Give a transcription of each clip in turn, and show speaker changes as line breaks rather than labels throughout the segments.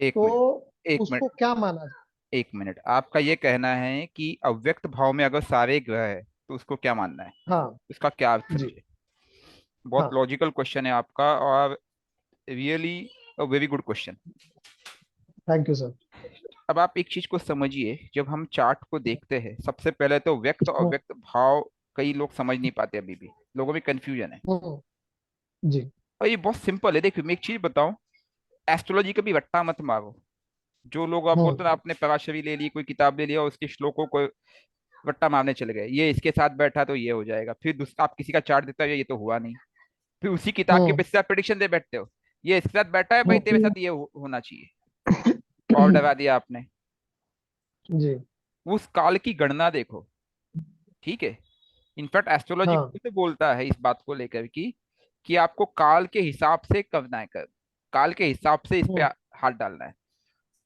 एक
तो
मिनट, एक
उसको
मिनट,
क्या माना जाए?
एक मिनट। आपका ये कहना है कि अव्यक्त भाव में अगर सारे ग्रह है तो उसको क्या मानना है?
हाँ
उसका क्या अर्थ
जी।
समझे? बहुत
हाँ।
लॉजिकल क्वेश्चन है आपका, और really a very good question.
Thank you sir.
अब आप एक चीज को समझिए, जब हम चार्ट को देखते हैं सबसे पहले तो व्यक्त और
हम्म।
अव्यक्त भाव कई लोग समझ नहीं पाते, अभी भी लोगों में कंफ्यूजन है।
हम्म। जी।
और ये बहुत सिंपल है, देखिए मैं एक चीज बताऊं, एस्ट्रोलॉजी का भी रट्टा मत मारो। जो लोग आप बोलते
हम्म।
हैं ना, आपने पराशरी ले ली, कोई किताब ले लिया और उसके श्लोकों को रट्टा मारने चले गए, ये इसके साथ बैठा तो ये हो जाएगा, फिर आप किसी का चार्ट देता है ये तो हुआ नहीं, फिर उसी किताब के
हम्म।
बेसिस पे आप प्रेडिक्शन दे बैठते हो, ये इसके साथ बैठा है भाई तेरे
हम्म।
साथ ये होना चाहिए, और डरा दिया आपने।
जी।
उस काल की गणना देखो, ठीक है। इनफैक्ट एस्ट्रोलॉजी
हाँ।
खुद बोलता है इस बात को लेकर कि आपको काल के हिसाब से करना है, कर काल के हिसाब से इस पे
हम्म।
हाथ डालना है।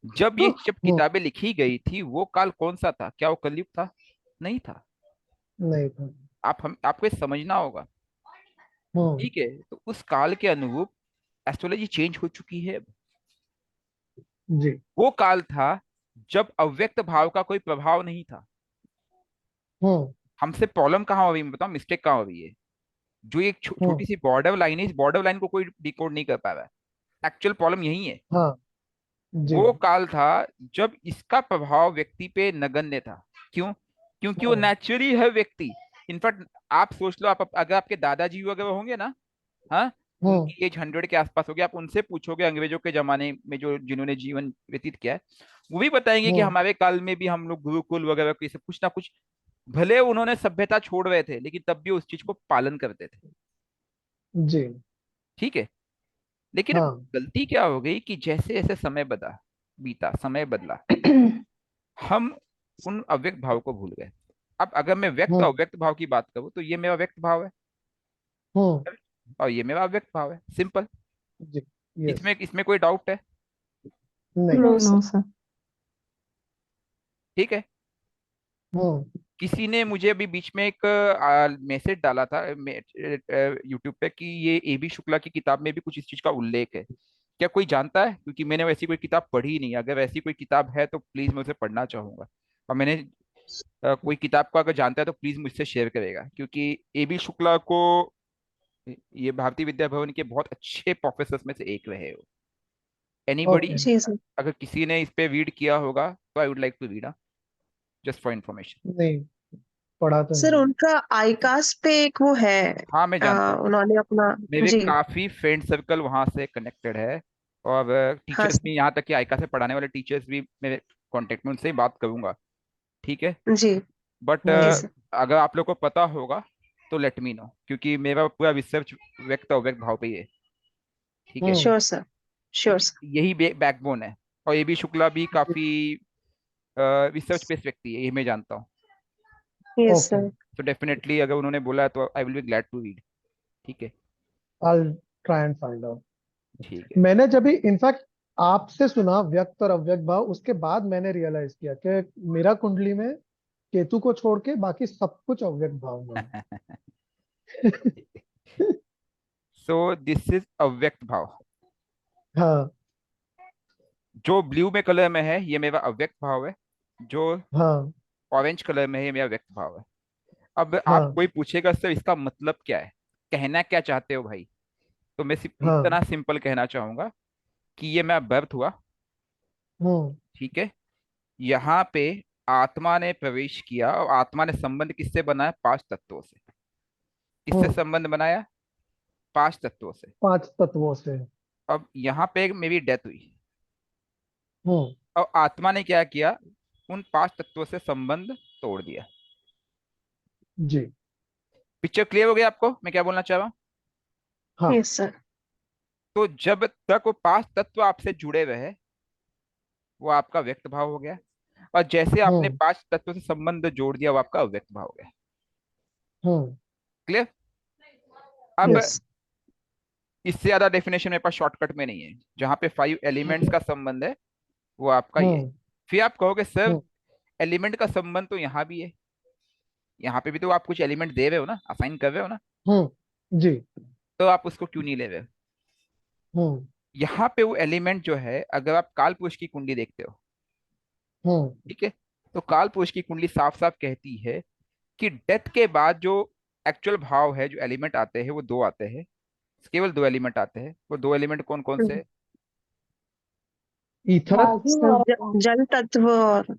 जब
हम्म।
किताबें लिखी गई थी वो काल कौन सा था? क्या वो कलयुग था? नहीं था।
नहीं था।
आपको ये समझना होगा,
हम्म।
ठीक है। तो उस काल के अनुरूप एस्ट्रोलॉजी चेंज हो चुकी है।
जी।
वो काल था जब अव्यक्त भाव का कोई प्रभाव नहीं था।
हम्म।
हमसे प्रॉब्लम कहाँ हो रही है, मैं बताऊं मिस्टेक कहाँ हो रही है। जो एक छोटी
हम्म।
सी बॉर्डर लाइन है, इस बॉर्डर लाइन को कोई डिकोड नहीं कर पा रहा है। एक्चुअल प्रॉब्लम यही है।
हाँ जी।
वो काल था जब इसका प्रभाव व्यक्ति पे नगण्य था। क्यों? क्योंकि वो
हम्म।
नेचुरली है व्यक्ति। इनफैक्ट आप सोच लो, आप अगर आपके दादाजी वगैरह होंगे ना, हाँ,
हम्म।
उनकी एज 100 के आसपास होगी, आप उनसे पूछोगे अंग्रेजों के जमाने में जो जिन्होंने जीवन व्यतीत किया है, वो भी बताएंगे कि
हम्म।
हमारे काल में भी हम लोग गुरुकुल वगैरह के सब कुछ ना कुछ, भले उन्होंने सभ्यता छोड़ रहे थे लेकिन तब भी उस चीज को पालन करते थे,
जी।
ठीक है। लेकिन अब
हाँ।
गलती क्या हो गई कि जैसे जैसे समय बदला, बीता, समय बदला, हम उन अव्यक्त भाव को भूल गए। अब अगर मैं व्यक्त और
हम्म।
अव्यक्त भाव की बात करूं तो ये मेरा व्यक्त भाव है
हम्म।
और ये मेरा अव्यक्त भाव है, सिंपल।
जी। यस।
इसमें कोई डाउट है?
नहीं।
No no sir.
ठीक है।
हम्म।
किसी ने मुझे अभी बीच में एक मैसेज डाला था यूट्यूब पे कि ये ए बी शुक्ला की किताब में भी कुछ इस चीज का उल्लेख है। क्या कोई जानता है? क्योंकि मैंने वैसी कोई किताब पढ़ी नहीं, अगर वैसी कोई किताब है तो प्लीज मैं उसे पढ़ना चाहूंगा। और मैंने कोई किताब को अगर जानता है तो प्लीज मुझसे शेयर करेगा, क्योंकि ए बी शुक्ला को, ये भारतीय विद्या भवन के बहुत अच्छे प्रोफेसर में से एक रहे हो। Anybody,
okay.
जी सर।
अगर किसी ने इस पे रीड किया होगा तो I would like to read, just for information.
नहीं, पढ़ा तो
सर
नहीं।
उनका आईकास पे एक वो है।
हाँ मैं जानता हूँ,
उन्होंने अपना।
मेरे
जी।
काफी फ्रेंड सर्कल वहां से कनेक्टेड है, और
हाँ
टीचर्स
सर।
भी, यहाँ तक कि आइका से पढ़ाने वाले टीचर्स भी मेरे कांटेक्ट में, उनसे ही बात करूंगा, ठीक है।
जी।
बट
जी
हम्म।
सर।
अगर आप लोग को पता होगा तो लेट मी नो, क्योंकि मेरा पूरा रिसर्च व्यक्त और व्यक्त भाव पे ही है, ठीक है।
हम्म।
Sure sir. श्योर
क्योंकि
सर।
यही बैकबोन है, और ये भी शुक्ला भी काफी रिसर्च बेस्ड व्यक्ति है, ये मैं जानता हूँ।
Yes
okay.
सर।
तो डेफिनेटली अगर उन्होंने बोला है तो I will be glad to read, ठीक है।
I try and find out.
ठीक है।
मैंने जब इनफैक्ट आपसे सुना व्यक्त और अव्यक्त भाव, उसके बाद मैंने रियलाइज किया कि मेरा कुंडली में केतु को छोड़ के बाकी सब कुछ अव्यक्त भाव में है।
सो दिस इज अव्यक्त भाव।
हाँ।
जो ब्लू में कलर में है ये मेरा अव्यक्त भाव है, जो
हाँ।
ऑरेंज कलर में है ये मेरा व्यक्त भाव है। अब आप
हाँ।
कोई पूछेगा सर इसका मतलब क्या है, कहना क्या चाहते हो भाई, तो मैं सिर्फ
हाँ।
इतना सिंपल कहना चाहूंगा कि ये मेरा बर्थ हुआ,
हम्म।
ठीक है। यहाँ पे आत्मा ने प्रवेश किया, और आत्मा ने संबंध किससे बनाया? पांच तत्वों से। किससे
हम्म।
संबंध बनाया? पांच तत्वों से।
पांच तत्वों से।
अब यहाँ पे मेरी डेथ हुई,
हम्म।
और आत्मा ने क्या किया? उन पांच तत्वों से संबंध तोड़ दिया।
जी।
पिक्चर क्लियर हो गया आपको मैं क्या बोलना चाह रहा हूँ?
हाँ।
Yes sir.
तो जब तक वो पांच तत्व आपसे जुड़े हुए हैं वो आपका व्यक्त भाव हो गया, और जैसे आपने
हम्म।
पांच तत्वों से संबंध जोड़ दिया वो आपका अव्यक्त भाव हो गया।
हम्म।
क्लियर? अब
यस।
इससे ज्यादा डेफिनेशन मेरे पास शॉर्टकट में नहीं है। जहां पे फाइव एलिमेंट्स
हम्म।
का संबंध है वो आपका ये है।
हम्म।
फिर आप कहोगे सर
हम्म।
एलिमेंट का संबंध तो यहाँ भी है, यहाँ पे भी तो आप कुछ एलिमेंट दे रहे हो ना, असाइन कर रहे हो ना,
जी।
तो आप उसको क्यों नहीं ले रहे हो?
हम्म।
यहाँ पे वो एलिमेंट जो है, अगर आप काल पुरुष की कुंडली देखते हो,
हम्म
ठीक है, तो काल पुरुष की कुंडली साफ साफ कहती है कि डेथ के बाद जो एक्चुअल भाव है, जो एलिमेंट आते हैं वो दो आते हैं, केवल दो एलिमेंट आते हैं। वो दो एलिमेंट कौन कौन से
हम्म,
हैं?
ईथर,
जल तत्व और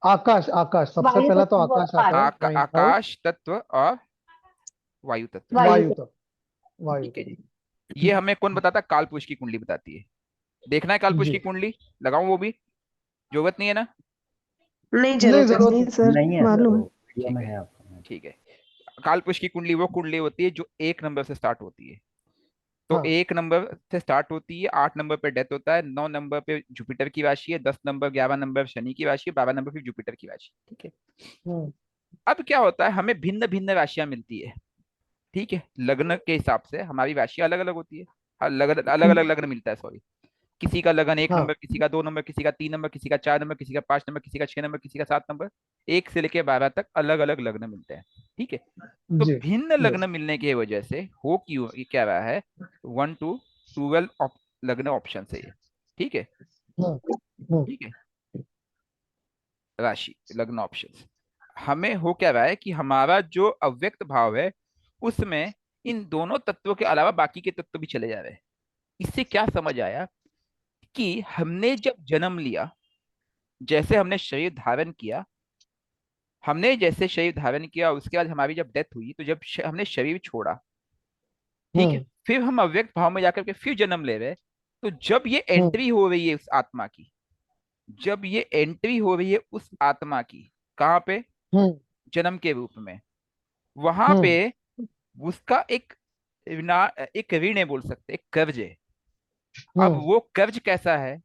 आकाश, आकाश सबसे
वायु
पहला तो
तत्व और
आकाश आता है,
पानी।
माइंड भाव।
आकाश तत्व और वायु तत्व।
वायु
वायु
तत्व।
तत्व, वायु
ठीक है जी।
तत्व।
ये हमें कौन बताता है? काल पुरुष की कुंडली बताती है। देखना है काल पुरुष
जी।
की कुंडली? लगाऊं वो भी? जरूरत नहीं है ना?
नहीं
नहीं,
जरूरत है
जरूरत
नहीं
नहीं।
सर
नहीं है सर,
मालूम
वो
है।
वीडियो
ठीक
में
है,
है आपको।
ठीक है। काल पुरुष की कुंडली वो कुंडली होती है जो एक नंबर से स्टार्ट होती है। तो
हाँ।
एक नंबर से स्टार्ट होती है, 8 नंबर पे डेथ होता है, 9 नंबर पे जुपिटर की राशि है, 10 नंबर 11 नंबर शनि की राशि है, 12 नंबर फिर जुपिटर की राशि। ठीक है।
हम्म
अब क्या होता है, हमें भिन्न भिन्न राशियां मिलती है। ठीक है, लग्न के हिसाब से हमारी राशियां अलग अलग होती है। अलग अलग अलग लग्न मिलता है, सॉरी। किसी का लगन एक
हाँ
नंबर, किसी का 2 नंबर, किसी का 3 नंबर, किसी का 4 नंबर, किसी का 5 नंबर, किसी का 6 नंबर, किसी का 7 नंबर। 1 से लेके 12 तक अलग अलग लग्न मिलते हैं। ठीक है। तो
जी।
भिन्न
यस।
लग्न मिलने की वजह से हो क्यों ये क्या रहा है, 1 to 12 लग्न ऑप्शन से ये। ठीक है।
हम्म हम्म
ठीक है। राशि लग्न ऑप्शन हमें हो क्या रहा है कि हमारा जो अव्यक्त भाव है उसमें इन दोनों तत्वों के अलावा बाकी के तत्व भी चले जा रहे हैं। इससे क्या समझ आया कि हमने जब जन्म लिया, जैसे हमने शरीर धारण किया, हमने जैसे शरीर धारण किया उसके बाद हमारी जब डेथ हुई, तो जब हमने शरीर छोड़ा, ठीक है,
हम्म
फिर हम अव्यक्त भाव में जाकर के फिर जन्म ले रहे हैं। तो जब ये
हम्म
एंट्री हो रही है उस आत्मा की, जब ये एंट्री हो रही है उस आत्मा की, कहाँ पे?
हम्म
जन्म के रूप में। वहां पे
हम्म
उसका एक ना, एक ऋण है बोल सकते, एक कर्ज है। अब
हम्म
वो कर्ज कैसा है?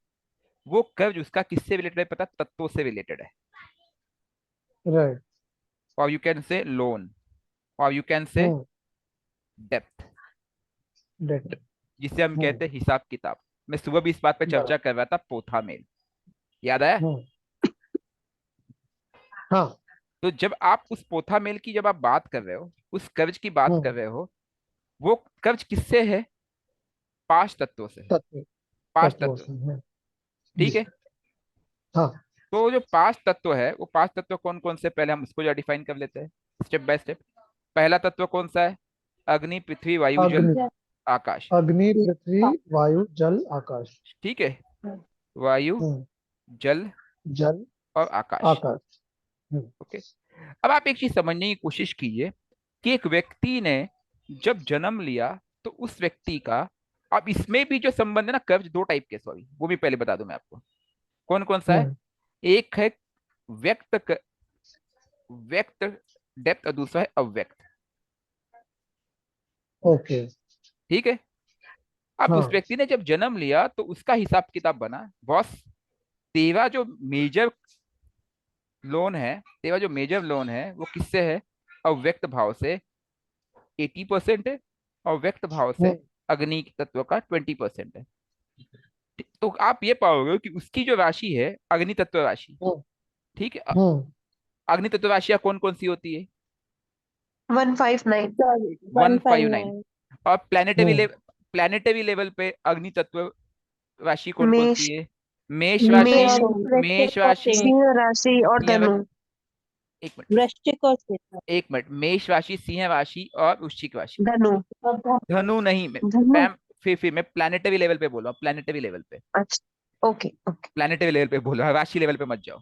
वो कर्ज उसका किससे रिलेटेड है पता? तत्वों से रिलेटेड है।
राइट।
और यू कैन से लोन, और you can say
hmm
depth,
date.
जिसे हम कहते
हम्म
हैं हिसाब किताब। मैं सुबह भी इस बात पे चर्चा
बराबर।
कर रहा था, पोथा मेल। याद आया?
हम्म हाँ।
तो जब आप उस पोथा मेल की जब आप बात कर रहे हो, उस कर्ज की बात कर
हम्म
रहे हो, वो कर्ज किससे है? पांच तत्वों से।
तत्व,
पांच
तत्वों
तत्व।
से।
ठीक
जी।
है।
हाँ।
तो जो पांच तत्व है, वो पांच तत्व कौन कौन से, पहले हम उसको जो डिफाइन कर लेते हैं स्टेप बाय स्टेप। पहला तत्व कौन सा है? अग्नि, पृथ्वी, वायु, जल,
अग्नि,
आकाश।
अग्नि, पृथ्वी, वायु, जल, आकाश।
ठीक है। वायु,
हम्म
जल
जल,
और आकाश।
आकाश। हम्म
ओके। अब आप एक चीज समझने की कोशिश कीजिए कि एक व्यक्ति ने जब जन्म लिया, तो उस व्यक्ति का, अब इसमें भी जो संबंध है ना, कर्ज दो टाइप के, सॉरी वो भी पहले बता दूं मैं आपको। कौन कौन सा है?
हम्म
एक है व्यक्त व्यक्त डेप्थ, और दूसरा है अव्यक्त।
ओके।
ठीक है। अब उस
हाँ।
व्यक्ति ने जब जन्म लिया तो उसका हिसाब किताब बना, बॉस। तेरा जो मेजर लोन है, तेरा जो मेजर लोन है वो किससे है? अव्यक्त भाव से 80% है, और व्यक्त भाव से
हम्म
अग्नि तत्व का 20% है। तो आप ये पाओगे कि उसकी जो राशि है अग्नि तत्व राशि।
हम्म
ठीक है।
हम्म
अग्नि तत्व राशियां कौन कौन सी होती है?
159।
159।
159।
और प्लेनेटरी
हम्म
प्लेनेटरी लेवल पे अग्नि तत्व राशि कौन कौन
मेष,
सी है? मेष राशि,
मेष
मेष,
मेष
वृश्चिक और
राशि,
सिंह।
सिंह राशि और
सिंह,
धनु।
एक मिनट,
वृश्चिक और सिंह।
एक मिनट, मेष राशि, सिंह राशि और वृश्चिक राशि।
धनु।
और धनु।
धनु नहीं,
धनु।
मैम, फिर मैं प्लेनेटरी लेवल पे बोल रहा हूँ, प्लेनेटरी लेवल पे।
अच्छा, ओके ओके
प्लेनेटरी लेवल पे बोल रहा हूँ, राशि लेवल पे मत जाओ।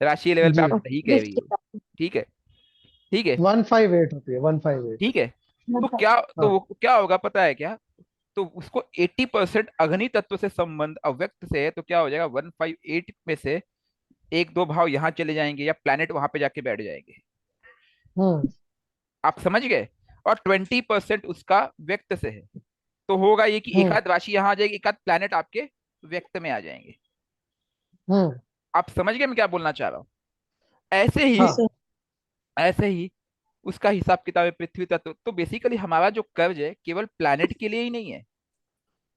राशि लेवल पे
जी।
आप सही कह रही हो।
वृश्चिक और
ठीक है। ठीक है।
158 होती है, 158।
ठीक है। तो
सिंह।
क्या, तो
हाँ।
वो क्या होगा पता है क्या? तो उसको 80% अग्नि तत्व से संबंध अव्यक्त से है, तो क्या हो जाएगा, 158 में से एक दो भाव यहाँ चले जाएंगे या प्लैनेट वहां पे जाके बैठ जाएंगे।
हम्म
आप समझ गए? और 20% उसका व्यक्त से है। तो होगा ये कि एक
हम्म
आध राशि यहाँ आ जाएगी, एक आध प्लैनेट आपके व्यक्त में आ जाएंगे।
हम्म
आप समझ गए मैं क्या बोलना चाह रहा हूँ? ऐसे ही,
हाँ।
ऐसे ही उसका हिसाब किताब है पृथ्वी तत्व। तो बेसिकली हमारा जो कर्ज है केवल प्लैनेट के लिए ही नहीं है,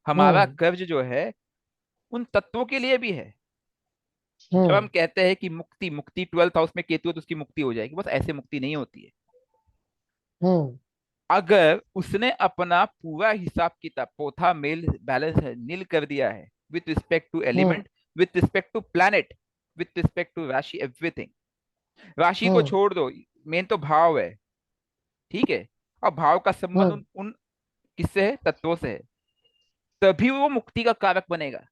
हमारा
हम्म
कर्ज जो है उन तत्वों के लिए भी है। जब हम
हम्म
कहते हैं कि मुक्ति, मुक्ति 12th हाउस में केतु है तो उसकी मुक्ति हो जाएगी, बस ऐसे मुक्ति नहीं होती है।
हम्म
अगर उसने अपना पूरा हिसाब किताब पोथा मेल बैलेंस नील कर दिया है, with respect to
hmm
element, with respect to planet, with respect to rashi, everything, राशि को
हम्म
छोड़ दो, मेन तो भाव है, ठीक है, और भाव का संबंध
हम्म
उन किससे है, तत्वों से है, तभी वो मुक्ति का कारक बनेगा।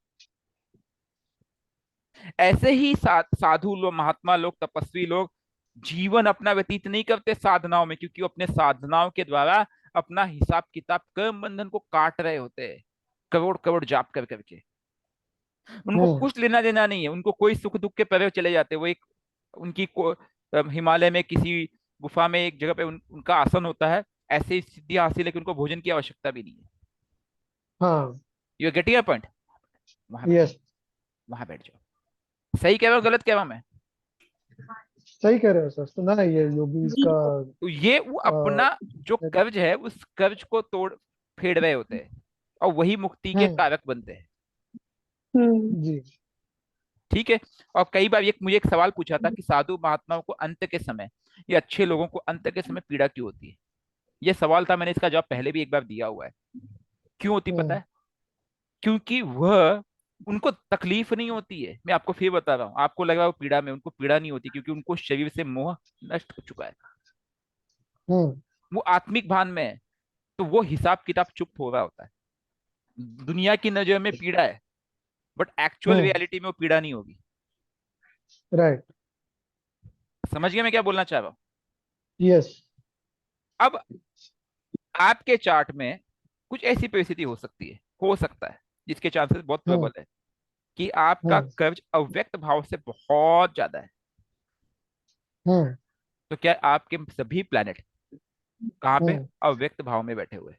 ऐसे ही साधु लोग, महात्मा लोग, तपस्वी लोग जीवन अपना व्यतीत नहीं करते साधनाओं में, क्योंकि वो अपने साधनाओं के द्वारा अपना हिसाब किताब कर्म बंधन को काट रहे होते हैं, करोड़ करोड़ जाप कर करके। उनको
हम्म
कुछ लेना देना नहीं है, उनको कोई सुख दुख के परे चले जाते हैं। वो एक उनकी हिमालय में किसी गुफा में एक जगह पे उनका आसन होता है, ऐसे ही सिद्धि हासिल है कि उनको भोजन की आवश्यकता भी नहीं है।
हाँ
यू गेटिंग अ पॉइंट? वहां
यस
वहां बैठ जाओ। सही कह रहा हूँ, गलत कह रहा हूं मैं?
सही कह रहे हो सर, सुना है ये योगीज
जी।
का।
तो ये वो
अ,
अपना जो कर्ज है, उस कर्ज को तोड़ फेड़ रहे होते हैं, और वही मुक्ति के
हम्म
कारक बनते हैं।
जी
ठीक है। और कई बार मुझे एक सवाल पूछा था कि साधु महात्माओं को अंत के समय, या अच्छे लोगों को अंत के समय पीड़ा क्यों होती है? ये सवाल था, मैंने इसका जवाब पहले भी एक बार दिया हुआ है। क्यों होती पता
हम्म
है? क्योंकि वह उनको तकलीफ नहीं होती है। मैं आपको फिर बता रहा हूँ, आपको लग रहा है वो पीड़ा में, उनको पीड़ा नहीं होती, क्योंकि उनको शरीर से मोह नष्ट हो चुका है,
हम्म
वो आत्मिक भान में है। तो वो हिसाब किताब चुप हो रहा होता है। दुनिया की नजर में पीड़ा है, बट एक्चुअल
हम्म
रियलिटी में वो पीड़ा नहीं होगी।
राइट
समझ गए मैं क्या बोलना चाह रहा हूँ?
यस
अब आपके चार्ट में कुछ ऐसी परिस्थिति हो सकती है, हो सकता है, जिसके चांसेस बहुत
हम्म
प्रबल है कि आपका
हम्म
कर्ज अव्यक्त भाव से बहुत ज्यादा है।
हम्म
तो क्या आपके सभी प्लैनेट कहाँ पे?
हम्म
अव्यक्त भाव में बैठे हुए।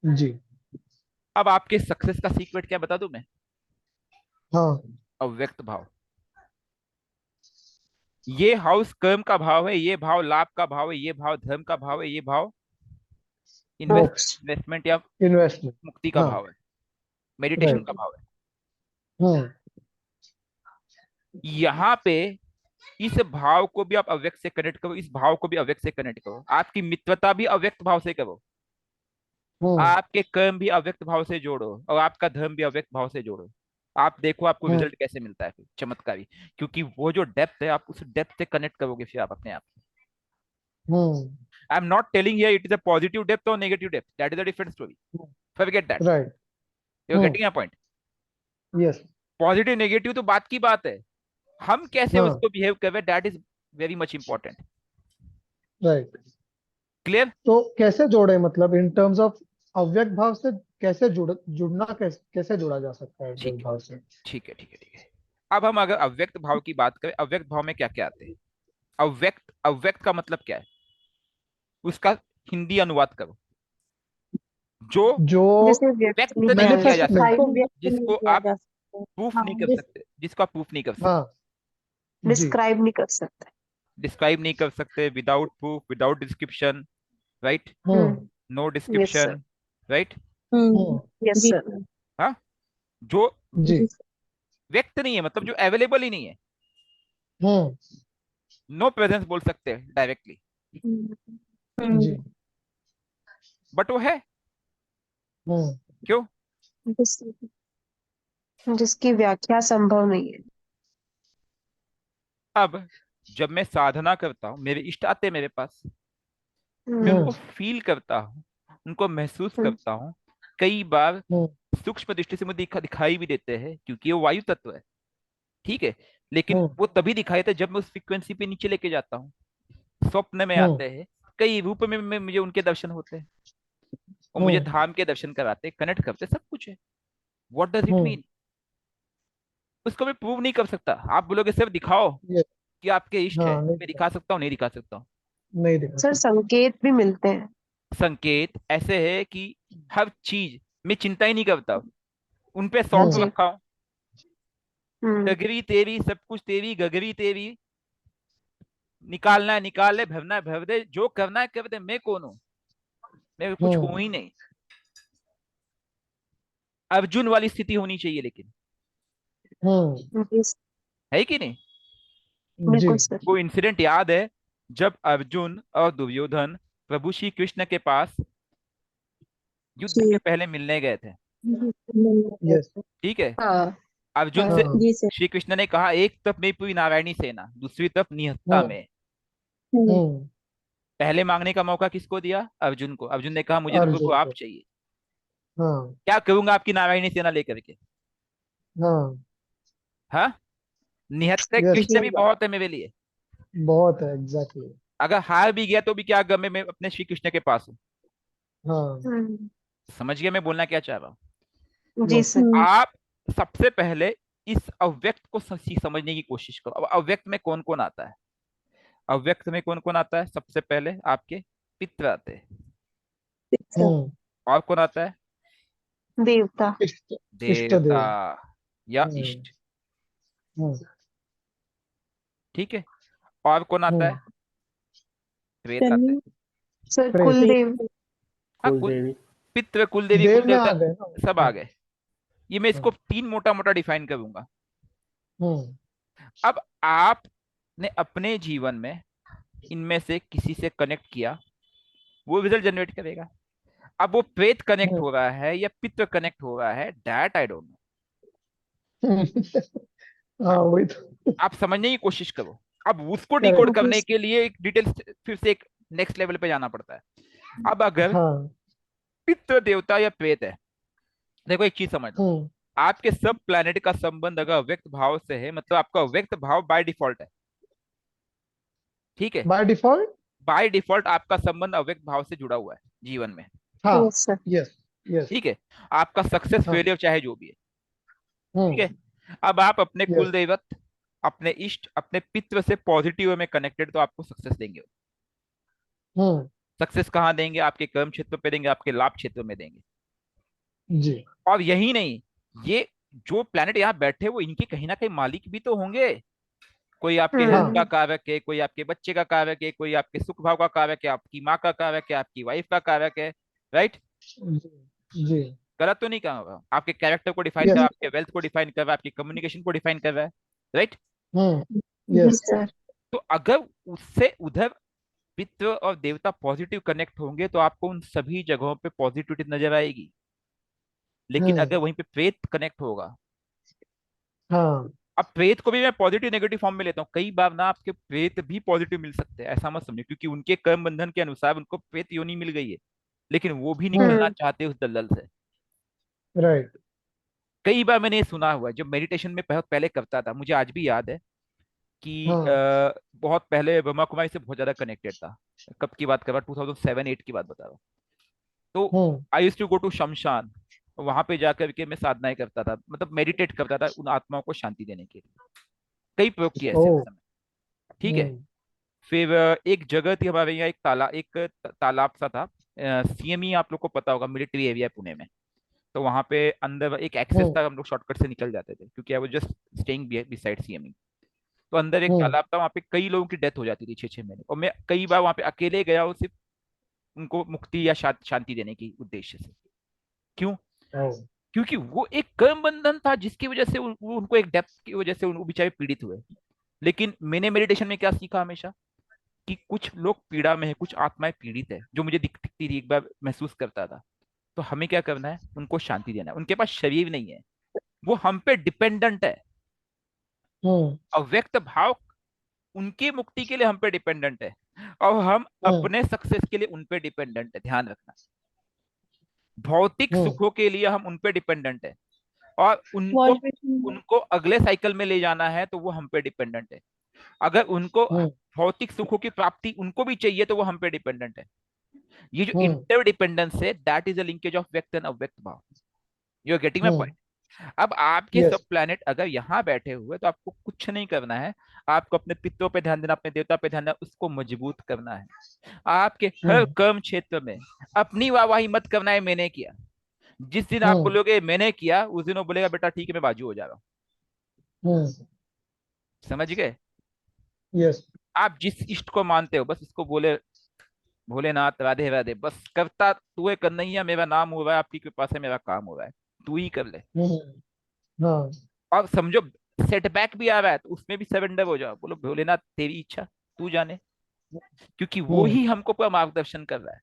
जी
अब आपके सक्सेस का सीक्रेट क्या बता दूं मैं?
हाँ
अव्यक्त भाव। ये हाउस कर्म का भाव है, ये भाव लाभ का भाव है, ये भाव धर्म का भाव है, ये भाव
मोक्ष
इन्वेस्टमेंट या
इन्वेस्टमेंट
मुक्ति का
हाँ
भाव है, मेडिटेशन का
राइट
भाव है।
हम्म
यहाँ पे इस भाव को भी आप अव्यक्त से कनेक्ट करो, इस भाव को भी अव्यक्त से कनेक्ट करो, आपकी मित्रता भी अव्यक्त भाव से करो,
हम्म
आपके कर्म भी अव्यक्त भाव से जोड़ो, और आपका धर्म भी अव्यक्त भाव से जोड़ो। आप देखो आपको
हम्म
रिजल्ट कैसे मिलता है, फिर चमत्कारी। क्योंकि वो जो डेप्थ है, आप उस डेप्थ से कनेक्ट करोगे फिर आप अपने आप।
Hmm
I am not telling here it is a positive depth और negative depth, that is a different story, forget that.
Right
you are
hmm
getting a point?
Yes
positive negative तो बात की बात है, हम कैसे
हाँ
उसको बिहेव कर रहे, that is very much important.
Right
clear?
तो कैसे जोड़े, मतलब इन टर्म्स ऑफ अव्यक्त भाव से कैसे जुड़ना कैसे जोड़ा जा सकता है
ठीक
अव्यक्त
है,
भाव से?
ठीक है, ठीक है, ठीक है। अब हम अगर अव्यक्त भाव की बात करें, अव्यक्त भाव में क्या क्या आते हैं? अव्यक्त, अव्यक्त का मतलब क्या है, उसका हिंदी अनुवाद करो। जो
जो
जैसे व्यक्त
व्यक्त
नहीं
नहीं
किया जा
किया जा
मैनिफेस्ट नहीं,
सकता,
जिसको
सकता,
व्यक्त नहीं
जिसको
किया
आप
जा सकता।
प्रूफ
हाँ
नहीं कर
जिस
सकते, जिसको आप प्रूफ नहीं कर सकते,
हाँ जी
डिस्क्राइब नहीं कर सकता।
डिस्क्राइब नहीं कर सकते, without proof, without description, right,
hmm
no
yes sir.
Description, right.
Hmm
yes
जी
सर।
हाँ, जो
जी
जी
व्यक्त नहीं है, मतलब जो अवेलेबल ही नहीं है,
हम्म
नो प्रेजेंस बोल सकते हैं डायरेक्टली,
हम्म,
जी
बट वो है।
हम्म
क्यों?
जिस- जिसकी व्याख्या संभव नहीं है।
अब जब मैं साधना करता हूँ, मेरे इष्ट आते हैं मेरे पास, मैं
हम्म,
उनको
हम्म
फील करता हूँ, उनको महसूस
हम्म,
करता हूँ। कई बार
हम्म
सूक्ष्म दृष्टि से मुझे दिखाई भी देते हैं, क्योंकि वो वायु तत्व है, ठीक है। लेकिन
हम्म
वो तभी दिखाई देते हैं जब मैं उस फ्रीक्वेंसी पे नीचे लेके जाता हूँ, स्वप्न में
हम्म
आते हैं, कई रूप में मुझे उनके दर्शन होते हैं, और मुझे
हम्म
धाम के दर्शन कराते, कनेक्ट करते, सब कुछ है। What does it
hmm
mean? उसको मैं प्रूव नहीं कर सकता। आप बोलोगे सर दिखाओ
ये
कि आपके इष्ट है,
हाँ नहीं
मैं दिखा सकता हूँ? नहीं दिखा सकता हूँ।
नहीं दिखा
सर
सकते।
संकेत भी मिलते हैं।
संकेत ऐसे है कि हर चीज में चिंता ही नहीं करता, उन पे सौंप
हम्म
जी।
रखा हूं।
हम्म।
गगरी तेरी, सब कुछ तेरी, गगरी तेरी, निकालना है निकाल ले, भरना है भर दे, जो करना है कर दे, मैं कौन हूं? मैं कुछ
हम्म
हूं ही नहीं। अर्जुन वाली स्थिति होनी चाहिए, लेकिन
हम्म
जी
है कि नहीं?
जी
बिल्कुल सर।
वो इंसिडेंट याद है, जब अर्जुन और दुर्योधन प्रभु श्री कृष्ण के पास युद्ध
जी
के पहले मिलने गए थे।
यस।
ठीक है।
हाँ
अर्जुन
हाँ
से
हाँ।
जी सर।
श्री कृष्ण ने कहा, एक तरफ मेरी पूरी नारायणी सेना, दूसरी तरफ निहत्था
हम्म।
में।
हम्म,
हम्म।
पहले मांगने का मौका किसको दिया? अर्जुन को। अर्जुन ने कहा, मुझे तो प्रभु
अर्जुन
आप
को।
चाहिए।
हाँ।
क्या करूंगा आपकी नारायणी सेना लेकर के?
हाँ।
हाँ, निहत्थे
यस।
कृष्ण
जी
भी बहुत है मेरे लिए।
बहुत है, एग्जैक्टली।
अगर हार भी गया तो भी क्या गम है, मैं अपने श्री कृष्ण के पास हूँ।
हाँ।
हम्म,
समझ गया मैं बोलना क्या चाह रहा हूँ?
जी
यस।
सर।
आप सबसे पहले इस अव्यक्त को समझने की कोशिश करो। अब अव्यक्त में कौन कौन आता है? अव्यक्त में कौन कौन आता है? सबसे पहले आपके पितृ आते हैं।
सर,
हम्म।
और कौन आता है?
देवता।
इष्ट। इष्ट
देवता
देव।
या
हम्म।
इष्ट।
हम्म।
ठीक है। और कौन आता है?
हम्म।
प्रेत आते हैं।
शनि। सर
प्रेत।
कुलदेव।
हाँ,
कुल देवी।
पितृ, कुल देवी, कुल
देव में
देवता,
आ गए ना।
सब आ
हाँ।
गए। ये मैं इसको
हाँ।
तीन मोटा मोटा डिफाइन करूंगा।
हम्म।
अब आपने अपने जीवन में इनमें से किसी से कनेक्ट किया, वो रिजल्ट जनरेट करेगा। अब वो प्रेत कनेक्ट
हम्म।
हो रहा है या पितृ कनेक्ट हो रहा है, दैट आई डोंट नो।
हाँ, वही तो।
आप समझने की कोशिश करो। अब उसको डिकोड
करेक्ट।
करने के लिए एक डिटेल, फिर से एक नेक्स्ट लेवल पे जाना पड़ता है। अब अगर
हाँ।
पितृ देवता या प्रेत है, देखो एक चीज समझ लो।
हम्म।
आपके सब प्लैनेट का संबंध अगर अव्यक्त भाव से है, मतलब आपका अव्यक्त भाव बाय डिफॉल्ट है। ठीक है।
By default.
बाय डिफॉल्ट आपका संबंध अव्यक्त भाव से जुड़ा हुआ है जीवन में।
हाँ।
Yes sir.
यस। यस।
ठीक है। आपका सक्सेस
हाँ।
फेलियर चाहे जो भी है। ठीक
हम्म।
है। अब आप अपने कुल
यस।
देवत, अपने इष्ट, अपने पितृ से पॉजिटिव वे में कनेक्टेड, तो आपको सक्सेस देंगे।
हम्म।
सक्सेस कहाँ देंगे? आपके कर्म क्षेत्र पे देंगे, आपके लाभ क्षेत्र में देंगे।
जी।
और यही नहीं, ये जो प्लैनेट यहाँ बैठे, वो इनके कहीं ना कहीं मालिक भी तो होंगे। कोई आपके हेल्थ
हाँ।
का
हम्म,
कारक है, कोई आपके बच्चे का कारक है, कोई आपके सुख भाव का कारक है, आपकी माँ का कारक है, आपकी वाइफ का कारक है। राइट?
जी। जी।
गलत तो नहीं कहा होगा? आपके कैरेक्टर को डिफाइन कर रहा
यस।
है, आपके वेल्थ को डिफाइन कर रहा है, आपकी कम्युनिकेशन को डिफाइन कर रहा है। राइट?
हम्म।
जी
यस।
सर।
तो अगर उससे उधर पितृ और देवता पॉजिटिव कनेक्ट होंगे, तो आपको उन सभी जगहों पे पॉजिटिविटी नजर आएगी। लेकिन
हम्म।
अगर वहीं पे प्रेत कनेक्ट होगा,
हाँ।
अब प्रेत को भी मैं पॉजिटिव नेगेटिव फॉर्म में लेता हूँ। कई बार ना आपके प्रेत भी पॉजिटिव मिल सकते हैं, ऐसा मत समझो, क्योंकि उनके कर्म बंधन के अनुसार उनको प्रेत योनि मिल गई है। लेकिन वो भी निकलना
हम्म।
हम्म,
चाहते हैं उस दलदल से।
राइट।
कई बार मैंने ये सुना हुआ है, जब मेडिटेशन में बहुत पहले करता था, मुझे आज भी याद है कि
हाँ।
बहुत पहले ब्रह्मा कुमारी से बहुत ज्यादा कनेक्टेड था। कब की बात कर रहा हूँ? 2007-8 की बात बता रहा हूँ। तो
हम्म।
आई यूज टू गो टू शमशान। वहां पे जाकर के मैं साधनाएं करता था, मतलब मेडिटेट करता था उन आत्माओं को शांति देने के लिए। कई प्रयोग किए
ओ।
ऐसे उस समय। ठीक है।
हम्म।
फिर एक जगह थी हमारे यहाँ, एक तालाब सा था। सीएमई आप लोग को पता होगा, मिलिट्री एरिया है पुणे में। तो वहां पे अंदर एक एक्सेस
हम्म।
था, हम लोग शॉर्टकट से निकल जाते थे, क्योंकि I was just staying beside CME. तो अंदर एक
हम्म।
तालाब था, वहां पे कई लोगों की डेथ हो जाती थी 6-6 महीने, और मैं कई बार वहां पे अकेले गया हूँ, सिर्फ उनको मुक्ति या शांति देने की उद्देश्य से। क्यों?
ओ।
क्योंकि वो एक कर्म बंधन था, जिसकी वजह से उनको एक डेप्थ की वजह से वो बेचारे पीड़ित हुए। लेकिन मैंने मेडिटेशन में क्या सीखा हमेशा, कि कुछ लोग पीड़ा में है, कुछ आत्माएं पीड़ित है, जो मुझे दिखती थी, एक बार महसूस करता था। तो हमें क्या करना है? उनको शांति देना है। उनके पास शरीर नहीं है, वो हम पे डिपेंडेंट है।
हम्म।
अव्यक्त भाव उनकी मुक्ति के लिए हम पे डिपेंडेंट है, और हम
हम्म।
अपने सक्सेस के लिए उन पे डिपेंडेंट है। ध्यान रखना, भौतिक
हम्म।
सुखों के लिए हम उन पे डिपेंडेंट है, और उनको
वॉश बेसिन।
उनको अगले साइकिल में ले जाना है, तो वो हम पे डिपेंडेंट है। अगर उनको
हम्म।
भौतिक सुखों की प्राप्ति उनको भी चाहिए, तो वो हम पे डिपेंडेंट है। ये जो
हम्म।
इंटरडिपेंडेंस है, that is a linkage of vyakt and avyakt bhav. You are getting my
hmm.
Point? अब आपके सब
यस।
प्लैनेट अगर यहाँ बैठे हुए, तो आपको कुछ नहीं करना है। आपको अपने पितरों पे ध्यान देना, अपने देवता पे ध्यान देना, उसको मजबूत करना है। आपके हर
हम्म।
कर्म क्षेत्र में अपनी वाहवाही मत करना है, मैंने किया। जिस दिन आप
हम्म।
बोलोगे मैंने किया, उस दिन वो बोलेगा, बेटा ठीक है, मैं बाजू हो जा रहा हूँ।
हम्म।
समझ गए?
यस।
आप जिस इष्ट को मानते हो, बस उसको बोले, भोलेनाथ राधे राधे, बस करता तू है, कन्हैया मेरा नाम हो रहा है, आपकी कृपा से मेरा काम हो रहा है, तू ही कर ले।
हम्म। हाँ।
और समझो सेटबैक भी आ रहा है, तो उसमें भी सरेंडर हो जाओ, बोलो भोलेनाथ तेरी इच्छा, तू जाने। क्योंकि वो
हम्म।
ही हमको पूरा मार्गदर्शन कर रहा है।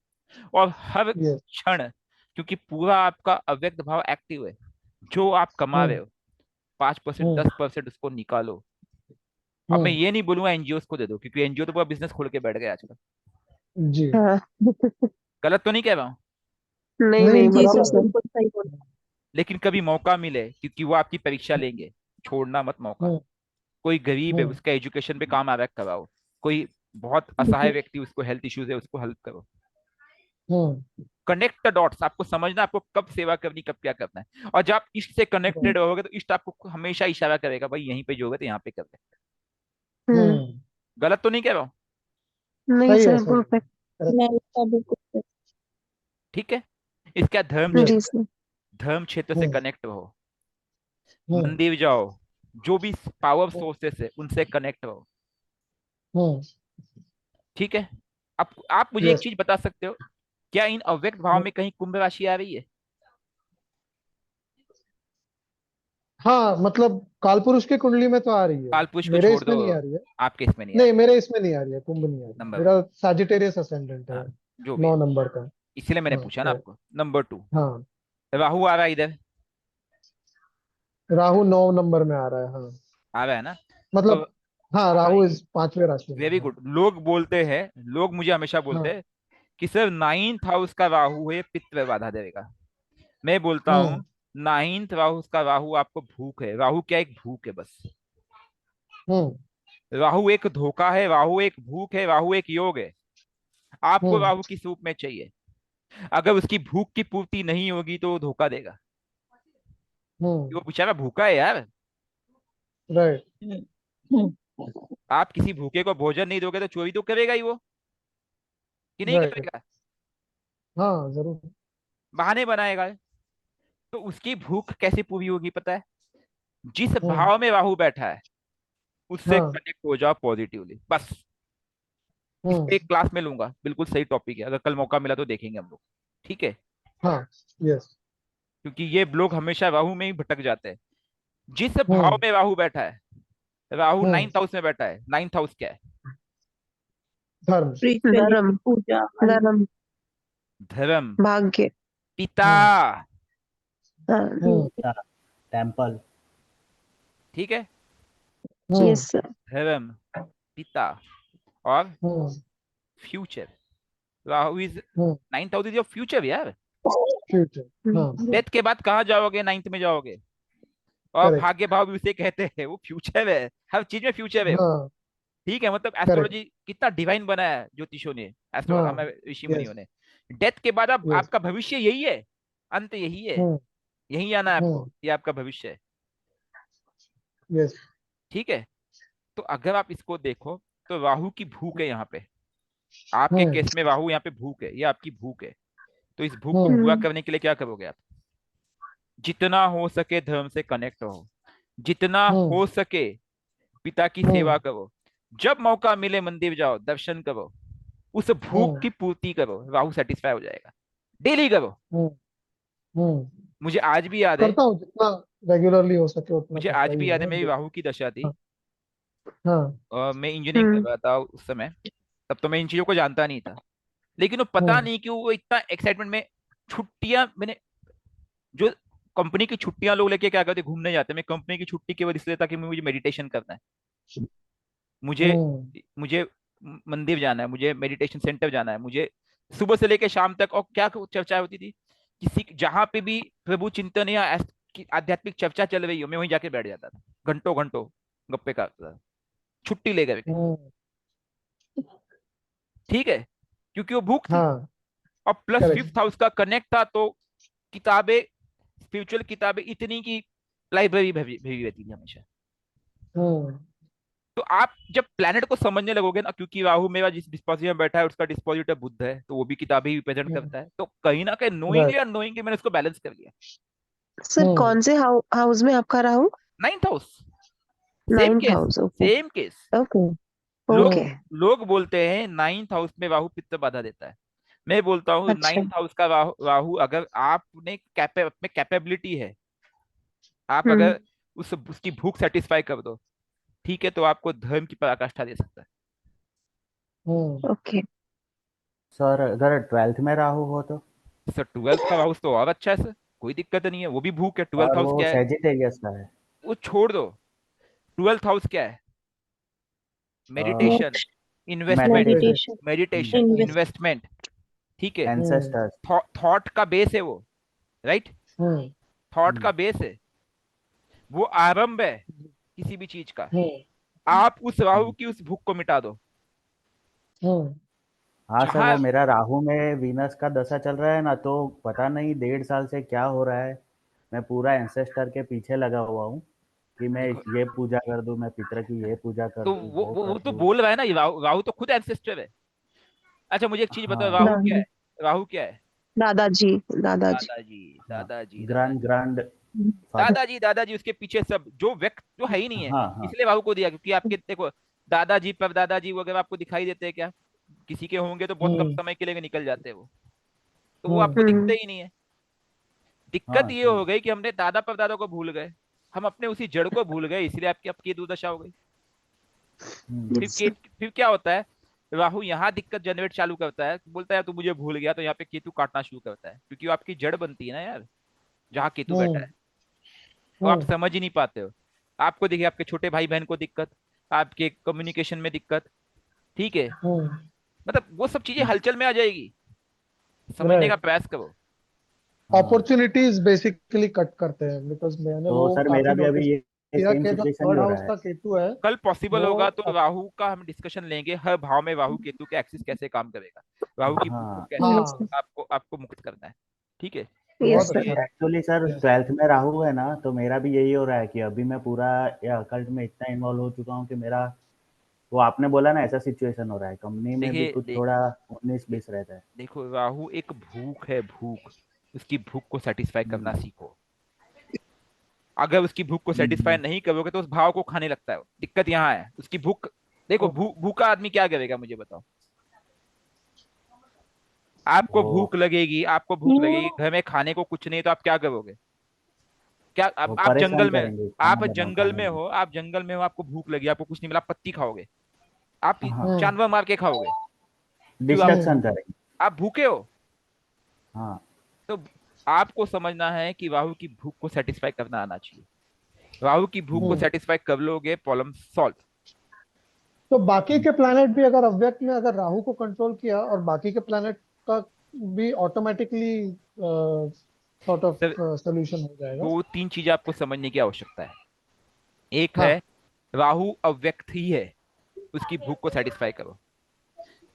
और हर
यस।
क्षण, क्योंकि पूरा आपका अव्यक्त भाव एक्टिव है, जो आप कमा रहे
हम्म।
हो 5%
हम्म।
10% उसको निकालो। अब मैं
हम्म।
ये नहीं बोलूंगा एनजीओ को दे दो, क्योंकि एनजीओ तो पूरा बिजनेस खोल के बैठ गए आजकल।
जी।
हाँ।
गलत तो नहीं कह रहा हूँ।
नहीं
नहीं,
नहीं,
जी सर,
बराबर
बिल्कुल।
है।
बिल्कुल सही बोला।
लेकिन कभी मौका मिले, क्योंकि वो आपकी परीक्षा लेंगे, छोड़ना मत मौका।
हम्म।
कोई गरीब है,
हम्म।
उसका एजुकेशन पे काम आ रहा है, कराओ। कोई बहुत असहाय व्यक्ति, उसको हेल्थ इश्यूज है, उसको हेल्प करो।
हम्म।
Connect the dots. आपको समझना आपको कब सेवा करनी, कब क्या करना है। और जब आप इष्ट से कनेक्टेड रहोगे तो इष्ट आपको हमेशा इशारा करेगा, भाई यहीं पे जो है तो यहाँ पे कर दे।
हम्म।
हम्म।
गलत तो नहीं कह रहा हूँ।
नहीं
सही है,
सर,
सही है।
परफेक्ट।
करेक्ट।
नहीं सर, बिल्कुल सही।
ठीक है। इसका धर्म
यस।
जी
क्षेत्र,
सर।
धर्म क्षेत्र से
हम्म।
कनेक्ट रहो।
हम्म।
मंदिर जाओ, जो भी पावर सोर्सेस है उनसे कनेक्ट रहो।
हम्म।
ठीक है। अब आप मुझे एक
यस।
चीज बता सकते हो, क्या इन अव्यक्त भाव में कहीं कुंभ राशि आ रही है?
हाँ, मतलब कालपुरुष की कुंडली में तो आ रही है।
काल पुरुष को
मेरे
छोड़
इसमें
दो,
नहीं आ रही है।
आपके इसमें नहीं आ
नहीं,
रही।
मेरे इसमें नहीं आ रही है, कुंभ नहीं आ रही है,
नंबर वन।
मेरा सैजिटेरियस असेंडेंट है।
हाँ, जो भी है,
9 नंबर का।
इसलिए मैंने
हाँ,
पूछा ना
right।
आपको। नंबर टू,
हाँ,
राहु आ रहा है इधर,
राहु 9 नंबर में आ रहा है, हाँ।
आ रहा है ना? तो
मतलब, हाँ, राहु इस 5वें राशि में,
वेरी
हाँ।
गुड। लोग बोलते हैं, लोग मुझे हमेशा बोलते
हाँ।
हैं कि सर नाइन्थ हाउस का राहु है, पित्त में बाधा देगा। मैं बोलता हूँ
हम्म।
नाइन्थ हाउस का राहु आपको भूख है। राहु क्या, एक भूख है बस।
हम्म।
राहु एक धोखा है, राहु एक भूख है, राहु एक योग है। आपको
हम्म।
राहु किस रूप में चाहिए? अगर उसकी भूख की पूर्ति नहीं होगी तो वो धोखा देगा।
हम्म।
वो बेचारा भूखा है यार।
राइट।
हम्म, हम्म,
आप किसी भूखे को भोजन नहीं दोगे तो चोरी तो करेगा ही वो, कि नहीं
राइट।
करेगा?
हाँ, जरूर।
बहाने बनाएगा। तो उसकी भूख कैसे पूरी होगी पता है? जिस
हम्म।
भाव में राहु बैठा है उससे
हाँ।
कनेक्ट हो जाओ पॉजिटिवली बस। इस
हम्म।
पे एक क्लास में लूंगा, बिल्कुल सही टॉपिक है, अगर कल मौका मिला तो देखेंगे हम लोग। ठीक है।
हाँ। यस।
क्योंकि ये लोग हमेशा राहु में ही भटक जाते हैं। जिस भाव
हम्म।
में राहु बैठा है, राहु
हम्म।
नाइन्थ हाउस में बैठा है। नाइन्थ हाउस क्या है?
धर्म।
स्पिरिचुअलिटी,
धर्म।
पूजा,
धर्म।
धर्म।
भाग्य।
पिता।
हम्म।
हाँ।
हम्म।
टेम्पल।
ठीक है।
हम्म।
Yes sir.
धर्म, पिता और
hmm.
Future. Rahu is,
hmm.
Ninth house is your future यार।
फ्यूचर। हाँ।
डेथ के बाद कहाँ जाओगे? नाइन्थ में जाओगे। और
करेक्ट।
भाग्य भाव भी उसे कहते हैं, वो फ्यूचर है, हर चीज में फ्यूचर है वो।
हाँ।
ठीक है। मतलब
करेक्ट।
एस्ट्रोलॉजी कितना डिवाइन बनाया है ज्योतिषों ने, एस्ट्रो
हाँ।
हमें ऋषि मुनियों
यस।
ने। डेथ के बाद अब
यस।
आपका भविष्य यही है, अंत यही है,
हम्म।
यही आना है आपको,
हम्म।
ये आपका भविष्य है।
यस।
ठीक है। तो अगर आप इसको देखो तो राहु की भूख है यहाँ पे। आपके
हम्म।
केस में राहु यहाँ पे भूख है, ये आपकी भूख है। तो इस भूख को
हम्म।
पूरा
हम्म।
करने के लिए क्या करोगे आप? जितना हो सके धर्म से कनेक्ट हो, जितना
हम्म।
हो सके पिता की
हम्म।
सेवा करो। जब मौका मिले मंदिर जाओ, दर्शन करो, उस भूख
हम्म।
की पूर्ति करो, राहु सेटिस्फाई हो जाएगा। डेली करो।
हम्म। हम्म।
मुझे आज भी याद है,
करता हूँ, जितना रेगुलरली हो सके उतना
मुझे
करता
आज
ही
भी
हूँ
याद है,
मैं
मेरी
डेली।
राहु की दशा थी।
हाँ। हाँ।
और मैं इंजीनियरिंग कर
हम्म।
रहा था उस समय। तब तो मैं इन चीजों को जानता नहीं था। लेकिन वो पता
हम्म।
नहीं क्यों वो इतना एक्साइटमेंट में, छुट्टियां मैंने, जो कंपनी की छुट्टियां लोग लेके क्या करते, घूमने जाते, मैं कंपनी की छुट्टी केवल इसलिए था कि मुझे मेडिटेशन करना है। मुझे
हम्म।
मुझे मंदिर जाना है, मुझे मेडिटेशन सेंटर जाना है, मुझे सुबह से लेकर शाम तक। और क्या चर्चा होती थी, किसी जहां पे भी प्रभु चिंतन या की आध्यात्मिक चर्चा चल रही हो, मैं वहीं जाके बैठ जाता था, घंटों घंटों गप्पे काटता था, छुट्टी लेकर के।
हम्म।
ठीक है। क्योंकि वो भूख थी।
हाँ।
और प्लस
करेक्ट।
फिफ्थ हाउस का कनेक्ट था, तो किताबें, स्पिरिचुअल किताबें इतनी की लाइब्रेरी भरी भरी रहती थी हमेशा।
हम्म।
तो आप जब प्लेनेट को समझने लगोगे ना, क्योंकि राहु मेरा जिस डिस्पोजिट में बैठा है उसका डिस्पोजिटर बुध है, तो वो भी किताबें ही रिप्रेजेंट
हम्म।
करता है। तो कहीं ना कहीं नोइंगली
राइट।
या अननोइंगली मैंने उसको बैलेंस कर लिया।
सर
हम्म।
कौन से हाउस में आपका Rahu?
Ninth house. Same
ninth
case,
house. Okay.
Same case.
Okay.
लोग
ओके।
हम्म।
लोग बोलते हैं नाइन्थ हाउस में राहु पित्त बाधा देता है। मैं बोलता हूँ
अच्छा।
नाइन्थ हाउस का राहु अगर आपने में कैपेबिलिटी है, आप
हम्म।
अगर उसकी भूख सेटिस्फाई कर दो, ठीक है, तो आपको धर्म की पराकाष्ठा दे सकता है।
हम्म
ओके।
सर अगर 12th में राहु हो तो?
सर 12th का हाउस तो और अच्छा है सर, कोई दिक्कत नहीं है, वो भी भूख है। 12th
और
हाउस
वो
क्या है?
सेजिटेरियस का है।
वो छोड़ दो। 12th हाउस क्या है? मेडिटेशन,
मोक्ष,
investment,
meditation.
Meditation,
meditation,
invest.
Investment. ठीक है।
हम्म
एंसेस्टर्स।
थॉट का बेस है वो, राइट?
हम्म
थॉट का बेस है, वो आरंभ है किसी भी चीज का।
हम्म
आप उस राहु की उस भूख को मिटा दो।
हम्म
हाँ सर,
जहां
वो मेरा राहु में वीनस का दशा चल रहा है ना, तो पता नहीं 1.5 साल से क्या हो रहा है। मैं पूरा एंसेस्टर के पीछे लगा हुआ हूँ कि मैं
देखो,
ये पूजा कर दूं, मैं पितर की ये पूजा कर
तो
दूं,
वो
वो
वो,
कर
वो तो
दूं।
बोल रहा है ना, ये राहु, राहु तो खुद एंसेस्टर है। अच्छा मुझे एक चीज बताओ,
हाँ।
राहु क्या है?
दादी।
राहु क्या है?
दादाजी। दादाजी।
दादाजी,
हाँ,
दादाजी,
ग्रैंड
दादाजी,
ग्रैंड फादर।
दादाजी, दादाजी। उसके पीछे सब जो व्यक्ति जो है ही नहीं है,
हाँ हाँ
इसलिए राहु को दिया, क्योंकि आपके देखो दादाजी पर दादाजी वगैरह आपको दिखाई देते हैं क्या? किसी के होंगे तो बहुत कम
हम्म
समय के लिए निकल जाते हैं वो, तो वो
हम्म
आपको दिखते
हम्म।
ही नहीं है। दिक्कत
हाँ
ये
सही।
हो गई कि हमने दादा परदादा को भूल गए, हम अपने उसी जड़ को भूल गए, इसलिए आपकी आपकी ये दुर्दशा हो गई। फिर
यस सर।
फिर क्या होता है? राहु यहाँ दिक्कत जनरेट चालू करता है, बोलता है तू मुझे भूल गया, तो यहाँ पे केतु काटना शुरू करता है, क्योंकि वो आपकी जड़ बनती है ना यार, जहाँ केतु बैठा
हम्म
है। वो आप
हम्म
समझ ही नहीं पाते हो। आपको देखिए, आपके छोटे भाई बहन को दिक्कत, आपके कम्युनिकेशन में दिक्कत, ठीक है?
हम्म
मतलब वो सब चीजें हलचल में आ जाएगी, समझने का
राइट।
प्रयास करो।
हाँ,
अपॉर्चुनिटीज बेसिकली कट करते हैं, बिकॉज मैंने
तो
वो
सर मेरा
काफी
भी अभी
नोटिस
ये
किया
सेम
कि जो
सिचुएशन ही
थर्ड
हो
हाउस
रहा है।
का केतु है
कल पॉसिबल
वो
होगा तो राहु का हम डिस्कशन लेंगे, हर भाव में राहु केतु के एक्सिस कैसे काम करेगा, राहु की भूख को
हाँ,
कैसे
यस
हाँ
सर।
आपको आपको मुक्त करना है। ठीक है।
यस
बहुत
सर।
अच्छा
ये
एक्चुअली सर
रहा।
12th में राहु है ना, तो मेरा भी यही हो रहा है कि अभी मैं पूरा ये अकल्ट में इतना इन्वॉल्व हो चुका हूँ कि मेरा, वो आपने बोला ना ऐसा सिचुएशन हो रहा है, कंपनी में भी
देखिए
कुछ थोड़ा 19-20 रहता है।
देखो, राहु एक भूख है, भूख। उसकी भूख को सेटिस्फाई करना
हम्म,
सीखो। अगर उसकी भूख को सेटिस्फाई
हम्म,
नहीं करोगे तो उस भाव को खाने लगता है वो। दिक्कत यहाँ है, उसकी भूख। देखो, भूखा आदमी क्या करेगा मुझे बताओ? आपको भूख
वो
लगेगी, आपको भूख लगेगी, घर में खाने को कुछ नहीं, तो आप क्या करोगे? क्या
वो
आप
परेशान
जंगल में,
करेंगे,
आप
खाना बनाओ
जंगल
खाना
में
बनाओ।
हो, आप जंगल में हो, आपको भूख लगी, आपको कुछ नहीं मिला, आप पत्ती खाओगे? आप
हाँ,
हम्म
जानवर मार के खाओगे? क्यों? आप
डिस्ट्रक्शन
हम्म
करेंगे।
आप भूखे हो।
हाँ।
तो आपको समझना है कि राहु की भूख को सेटिस्फाई करना आना चाहिए। राहु की भूख को
हम्म
सेटिस्फाई कर लोगे, प्रॉब्लम सॉल्व।
तो बाकी के प्लैनेट भी अगर अव्यक्त में अगर राहु को कंट्रोल किया और बाकी के प्लैनेट का भी automatically sort of
sir,
solution हो जाएगा।
दो तीन चीजें आपको समझने की आवश्यकता है। एक है,
हाँ
राहु अव्यक्त ही है, उसकी भूख को सेटिस्फाई करो।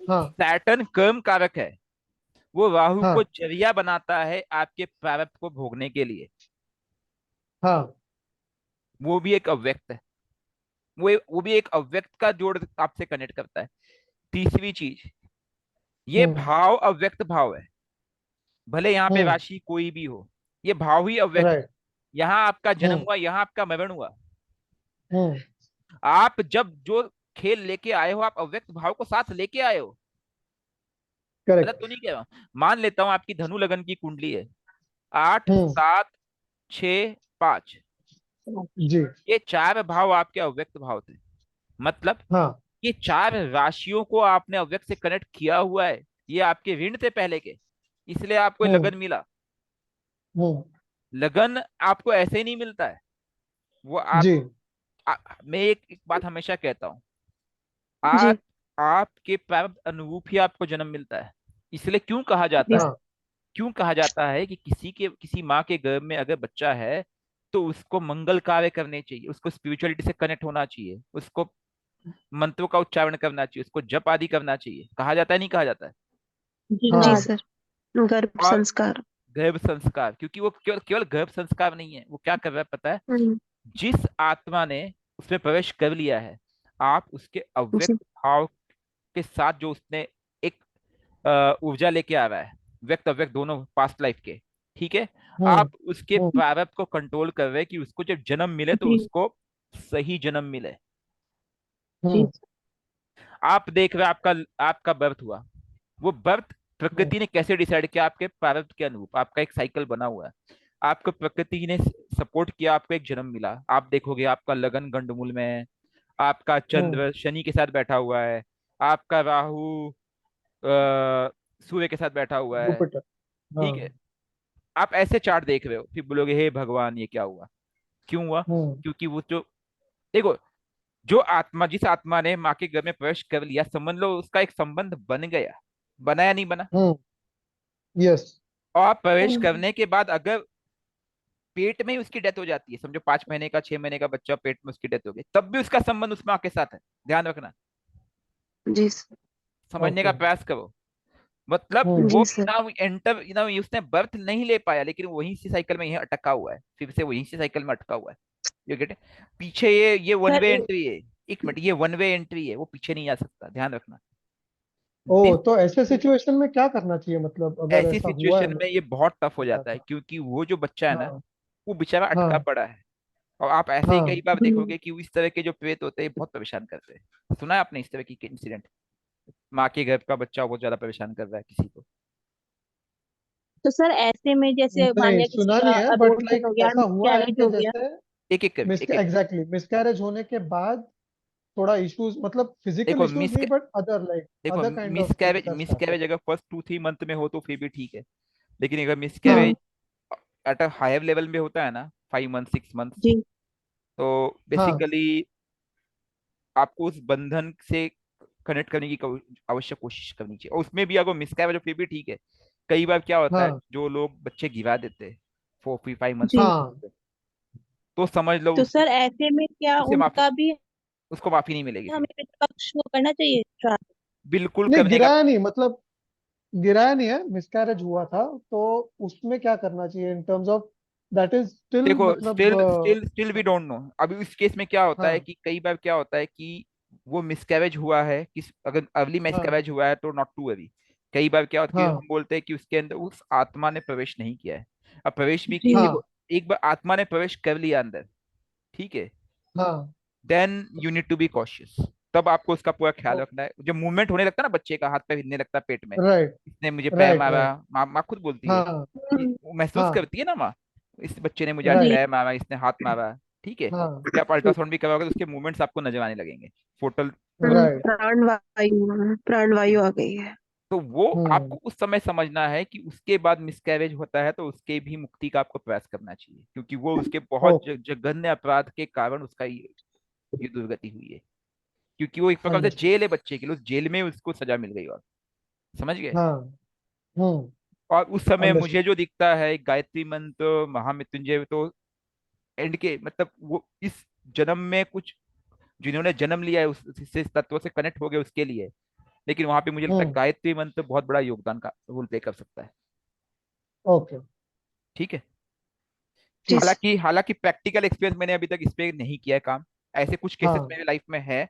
हाँ
सैटर्न कर्म कारक है, वो राहु को
हाँ
जरिया बनाता है आपके प्रारब्ध को भोगने के लिए।
हाँ
वो भी एक अव्यक्त है, वो भी एक अव्यक्त का जोड़ आपसे कनेक्ट करता है। तीसरी चीज, ये
हम्म
भाव अव्यक्त भाव है, भले यहाँ पे
हम्म
राशि कोई भी हो, ये भाव ही अव्यक्त है।
राइट।
यहाँ आपका जन्म
हम्म
हुआ, यहाँ आपका मरण हुआ।
हम्म
आप जब जो खेल लेके आए हो, आप अव्यक्त भाव को साथ लेके आए हो। गलत
करेक्ट।
तो नहीं कह रहा हूं। मान लेता हूं आपकी धनु लगन की कुंडली है, 8,
हम्म
7, 6, 5।
जी।
ये चार भाव आपके अव्यक्त भाव थे। मतलब
हाँ।
ये चार राशियों को आपने अव्यक्त से कनेक्ट किया हुआ है। ये आपके ऋण थे पहले के, इसलिए आपको ये
हम्म
लगन मिला।
हम्म
लगन आपको ऐसे ही नहीं मिलता है। वो
जी।
मैं एक बात हमेशा कहता हूँ, आप
जी।
आपके प्रारब्ध अनुरूप ही आपको जन्म मिलता है। इसलिए
जी।
हाँ।
क्यों कहा जाता है कि किसी माँ के गर्भ में अगर बच्चा है, तो उसको मंगल कार्य करने चाहिए, उसको स्पिरिचुअलिटी से कनेक्ट होना चाहिए, उसको मंत्रों का उच्चारण करना चाहिए, उसको जप आदि करना चाहिए। कहा जाता है, नहीं कहा जाता है?
जी
जी
हाँ।
हाँ।
सर। गर्भ
और
संस्कार।
गर्भ संस्कार, क्योंकि वो केवल केवल गर्भ संस्कार नहीं है, वो क्या कर रहा है पता है?
हम्म।
जिस आत्मा ने उसमें प्रवेश कर लिया है, आप उसके
जी।
अव्यक्त भाव के साथ जो उसने एक ऊर्जा लेके आ रहा है, व्यक्त अव्यक्त दोनों पास्ट लाइफ के, ठीक है?
हम्म
आप उसके
हम्म
प्रारब्ध को कंट्रोल कर रहे हैं कि उसको जब जन्म मिले तो
जी।
उसको सही जन्म मिले।
जी।
हम्म
आप देख रहे हैं, आपका आपका बर्थ हुआ, वो बर्थ
हम्म
प्रकृति ने कैसे डिसाइड किया? आपके प्रारब्ध के अनुरूप आपका एक साइकिल बना हुआ है। आपको प्रकृति ने सपोर्ट किया, आपको एक जन्म मिला। आप देखोगे आपका लगन गंडमूल में है, आपका
हम्म
चंद्र शनि के साथ बैठा हुआ है, आपका राहु सूर्य के साथ बैठा हुआ है,
जुपिटर।
ठीक है।
हाँ।
आप ऐसे चार्ट देख रहे हो, फिर बोलोगे हे भगवान ये क्या हुआ, क्यों हुआ?
हम्म।
क्योंकि वो जो, देखो, जो आत्मा, जिस आत्मा ने माँ के घर में प्रवेश कर लिया, समझ लो उसका एक संबंध बन गया, बना या नहीं बना?
हम्म। यस।
और आप प्रवेश करने के बाद अगर पेट में ही उसकी डेथ हो जाती है, समझो 5 महीने का 6 महीने का बच्चा पेट में उसकी डेथ हो गई, तब भी उसका संबंध उस माँ के साथ है। ध्यान रखना,
जी सर।
समझने का
ओके।
प्रयास करो। मतलब
हम्म।
वो
जी सर।
ना एंटर ना, उसने बर्थ नहीं ले पाया, लेकिन वहीं से साइकिल में यही अटका हुआ है, फिर से वहीं से साइकिल में अटका हुआ है। You get? पीछे ये वन
सर
वे एंट्री है। एक मिनट, ये वन वे एंट्री है, वो पीछे नहीं आ सकता, ध्यान रखना।
ओ,
दिस
तो ऐसे सिचुएशन में क्या करना चाहिए, मतलब अगर
ऐसी
ऐसा हुआ है
सिचुएशन में
मेरे
ये बहुत टफ हो जाता है,
साथ?
क्योंकि वो जो बच्चा है ना,
हाँ।
वो बेचारा अटका
हाँ।
पड़ा है। और आप ऐसे ही
हाँ।
कई बार देखोगे कि इस तरह के जो प्रेत होते हैं बहुत परेशान करते हैं। सुना है आपने इस तरह की इंसिडेंट? माँ के घर का बच्चा बहुत ज्यादा परेशान कर रहा है किसी को।
तो सर ऐसे में जैसे मान
नहीं
लिया किसी
सुना
का
नहीं है, बट
अबॉर्शन
लाइक
हो गया,
ऐसा हुआ है
मिसकैरेज
कि
हो गया।
जैसे
एक एक
मिस
एक एक
एग्जैक्टली मिसकैरेज होने के बाद थोड़ा इश्यूज, मतलब फिजिकल
देखो
इश्यूज नहीं, बट अदर लाइक
देखो
other kind of thing
miscarriage
का स्टार्ट
मिसकैरेज
होता
अगर फर्स्ट 2-3 मंथ में हो तो फिर भी ठीक है, लेकिन अगर
है।
मिसकैरेज
हाँ।
एट अ हायर लेवल में होता है ना, 5 मंथ 6 मंथ,
जी।
तो
हाँ।
बेसिकली आपको उस बंधन से कनेक्ट करने की आवश्यक कोशिश करनी चाहिए। और उसमें भी अगर मिसकैरेज हो फिर भी ठीक है। कई बार क्या होता है,
हाँ।
जो लोग बच्चे गिरा देते हैं 4-5 मंथ
जी।
हाँ।
तो समझ लो
तो सर ऐसे में क्या
उसे माफी,
उनका भी
उसको माफी नहीं मिलेगी फिर।
हमें पक्ष वो करना चाहिए श्राद्ध?
बिल्कुल
नहीं,
करने का।
गिराया नहीं, मतलब गिराया नहीं है, मिसकैरेज हुआ था, तो उसमें क्या करना चाहिए in terms of, that is still
देखो
मतलब
still still still we don't know. अभी इस केस में क्या होता है
हाँ।
कि कई बार क्या होता है कि वो मिसकैरेज हुआ है, किस अगर अर्ली
हाँ।
मिसकैरेज हुआ है तो नॉट टू अर्ली। कई बार क्या होता है कि
हाँ।
हम बोलते हैं कि उसके अंदर उस आत्मा ने प्रवेश नहीं किया है। अब प्रवेश भी
जी।
देखो,
हाँ।
एक बार आत्मा ने प्रवेश कर लिया अंदर, ठीक है,
हाँ।
Then you need to be cautious. तब आपको उसका पूरा ख्याल
ओ,
रखना है। जब मूवमेंट होने लगता है ना बच्चे का, हाथ पैर हिलने लगता है पेट में,
राइट।
इसने मुझे पैर
राइट।
मारा,
राइट।
माँ माँ खुद बोलती है,
हाँ।
वो महसूस
हाँ।
करती है ना माँ, इस बच्चे ने मुझे आज
जी।
राइट।
पैर मारा, इसने हाथ मारा, ठीक है।
हाँ।
फिर आप अल्ट्रासाउंड भी करवाओगे तो उसके मूवमेंट्स आपको नजर आने लगेंगे, फोटल।
राइट।
प्राणवायु आ गई है।
तो वो
हम्म।
आपको उस समय समझना है कि उसके बाद मिसकैरेज होता है तो उसके भी मुक्ति का आपको प्रयास करना चाहिए, क्योंकि वो उसके बहुत
ओके।
जघन्य अपराध के कारण उसका ये दुर्गति हुई है। क्योंकि वो एक प्रकार से
अंडरस्टूड।
जेल है बच्चे के लिए, उस जेल में उसको सजा मिल गई। और समझ गए?
हाँ। हम्म।
और उस समय
अंडरस्टूड।
मुझे जो दिखता है गायत्री मंत्र, महामृत्युंजय, तो एंड के मतलब वो इस जन्म में कुछ, जिन्होंने जन्म लिया है उससे तत्व से कनेक्ट हो गए उसके लिए। लेकिन वहां पे मुझे लगता है
हम्म।
गायत्री मंत्र बहुत बड़ा योगदान का रोल प्ले कर सकता है।
ओके।
ठीक है।
जी सर।
हालांकि हालांकि प्रैक्टिकल एक्सपीरियंस मैंने अभी तक इस पे नहीं किया है काम। ऐसे कुछ केसेस
हाँ।
मेरे लाइफ में है,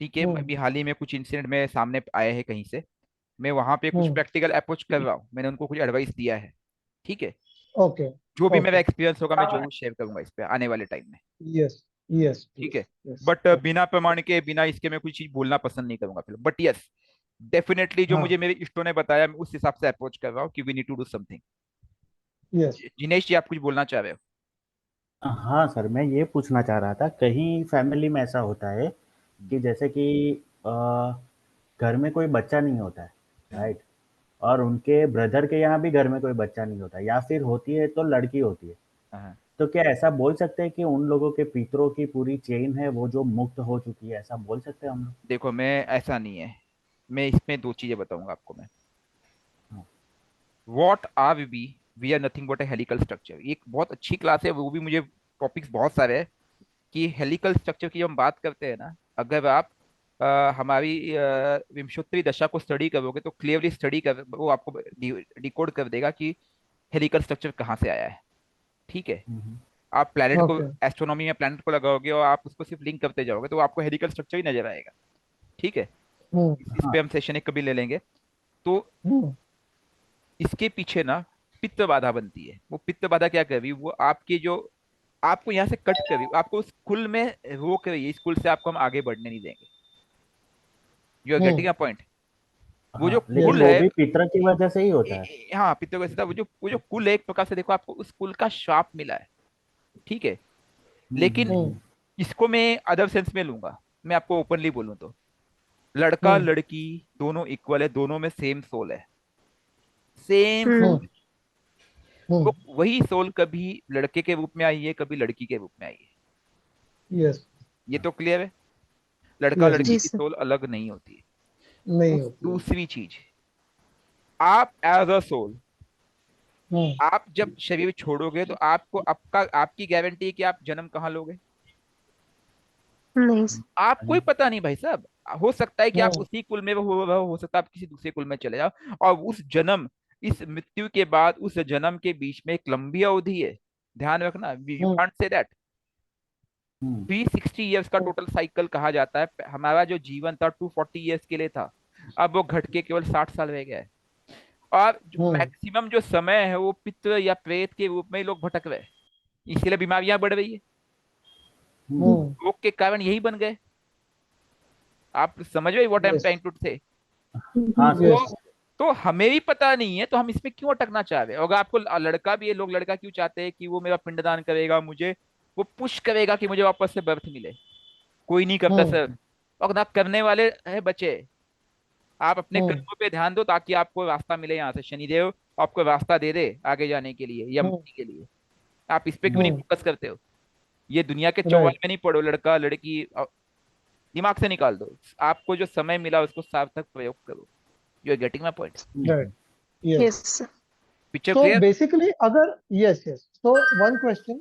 ठीक है।
हम्म।
अभी हाल ही में कुछ इंसिडेंट मेरे सामने आए हैं कहीं से, मैं वहां पे कुछ
हम्म।
प्रैक्टिकल अप्रोच कर रहा हूँ, मैंने उनको कुछ एडवाइस दिया है, ठीक है।
ओके।
जो भी मेरा
ओके।
एक्सपीरियंस होगा मैं जरूर शेयर करूंगा इस पे आने वाले टाइम में,
यस। यस
ठीक
प्लीज।
है।
यस।
But
okay.
बिना प्रमाण के, बिना इसके मैं कोई चीज बोलना पसंद नहीं करूंगा फिर। बट यस, डेफिनेटली जो मुझे
हाँ।
मेरे इष्टों ने बताया मैं उस हिसाब से अप्रोच कर रहा हूँ कि we need to do something.
Yes.
Jinesh ji, आप कुछ बोलना चाह रहे हो?
हाँ सर, मैं ये पूछना चाह रहा था, कहीं फैमिली में ऐसा होता है कि जैसे कि अ, घर में कोई बच्चा नहीं होता है,
हम्म,
राइट? और उनके ब्रदर के यहाँ भी घर में कोई बच्चा नहीं होता, या फिर होती है तो लड़की होती है।
हाँ।
तो क्या ऐसा बोल सकते हैं कि उन लोगों के पितरों की पूरी चेन है वो जो मुक्त हो चुकी है, ऐसा बोल सकते हैं हम लोग?
देखो मैं, ऐसा नहीं है। मैं इसमें दो चीजें बताऊंगा आपको मैं।
हाँ।
What are we are nothing but a helical structure. एक बहुत अच्छी क्लास है, वो भी मुझे टॉपिक्स बहुत सारे हैं कि हेलिकल स्ट्रक्चर की जब हम बात करते हैं ना, अगर आप हमारी विंशोत्तरी दशा को स्टडी करोगे तो क्लियरली स्टडी कर, वो आपको डिकोड कर देगा कि हेलिकल स्ट्रक्चर कहाँ से आया है, ठीक है।
हम्म।
आप प्लैनेट को,
ओके।
एस्ट्रोनॉमी में प्लैनेट को लगाओगे और आप उसको सिर्फ लिंक करते जाओगे तो आपको हेलिकल स्ट्रक्चर ही नजर आएगा, ठीक है।
हम्म।
इस
हाँ।
पे हम सेशन एक कभी ले लेंगे। तो
हम्म।
इसके पीछे ना पित्त बाधा बनती है। वो पित्त बाधा क्या कर रही है, वो आपकी जो, आपको यहाँ से कट कर रही है, आपको उस कुल में रोक रही है, इस कुल से आपको हम आगे बढ़ने नहीं देंगे। You are getting
hmm.
A point? वो जो
हाँ, लेकिन
कुल
वो
है,
भी पितर की वजह से ही होता है।
हाँ पित्त का सीधा, वो जो कुल है, एक प्रकार से देखो आपको उस कुल का श्राप मिला है, ठीक है।
हम्म।
लेकिन
हम्म।
इसको मैं अदर सेंस में लूंगा, मैं आपको ओपनली बोलूं तो लड़का
हम्म
लड़की दोनों इक्वल है, दोनों में सेम सोल है, सेम
हम्म
सोल।
हम्म
वो वही सोल कभी लड़के के रूप में आई है, कभी लड़की के रूप में आई है।
यस
ये तो क्लियर है। लड़का
यस
लड़की
जी
की
सर।
सोल अलग नहीं होती है।
नहीं होती है।
दूसरी चीज, आप एज अ सोल,
हम्म
आप जब शरीर छोड़ोगे तो आपको आपकी गारंटी है कि आप जन्म कहाँ लोगे?
नहीं सर।
आपको ही पता नहीं भाई साहब। हो सकता है कि आप
हम्म
उसी कुल में हो सकता है आप किसी दूसरे कुल में चले जाओ, और उस जन्म, इस मृत्यु के बाद उस जन्म के बीच में एक लंबी अवधि है। ध्यान रखना, you
hmm
can't say that.
Hmm
360 years का
हम्म
टोटल साइकिल कहा जाता है। हमारा जो जीवन था 240 ईयर्स के लिए था, अब वो घट के केवल 60 साल रह गया है। और
हम्म
मैक्सिमम जो समय है वो पितृ या प्रेत के रूप में ही लोग भटक रहे हैं। इसीलिए बीमारियां बढ़ रही है।
हम्म
हम्म
रोग के कारण यही बन गए। आप समझ रहे what I am
yes
trying to say?
हाँ सर।
तो तो हमें भी पता नहीं है, तो हम इसमें क्यों अटकना चाह रहे हैं? अगर आपको लड़का भी है, लोग लड़का क्यों चाहते हैं कि वो मेरा पिंडदान करेगा, मुझे वो पुश करेगा कि मुझे वापस से बर्थ मिले। कोई नहीं करता
हम्म
सर। और ना करने वाले है बचे। आप अपने
हम्म
कर्मों पे ध्यान दो ताकि आपको रास्ता मिले यहाँ से, शनिदेव आपको रास्ता दे दे आगे जाने के लिए या
हम्म
मुक्ति के लिए। आप इस पे क्यों नहीं
हम्म
फोकस करते हो? ये दुनिया के चौवन
राइट
में नहीं पढ़ो, लड़का लड़की दिमाग से निकाल दो। आपको जो समय मिला उसको सार्थक प्रयोग करो। You are getting my point?
Right yes
yes sir.
Picture
So
clear?
basically, अगर yes, yes. So one question,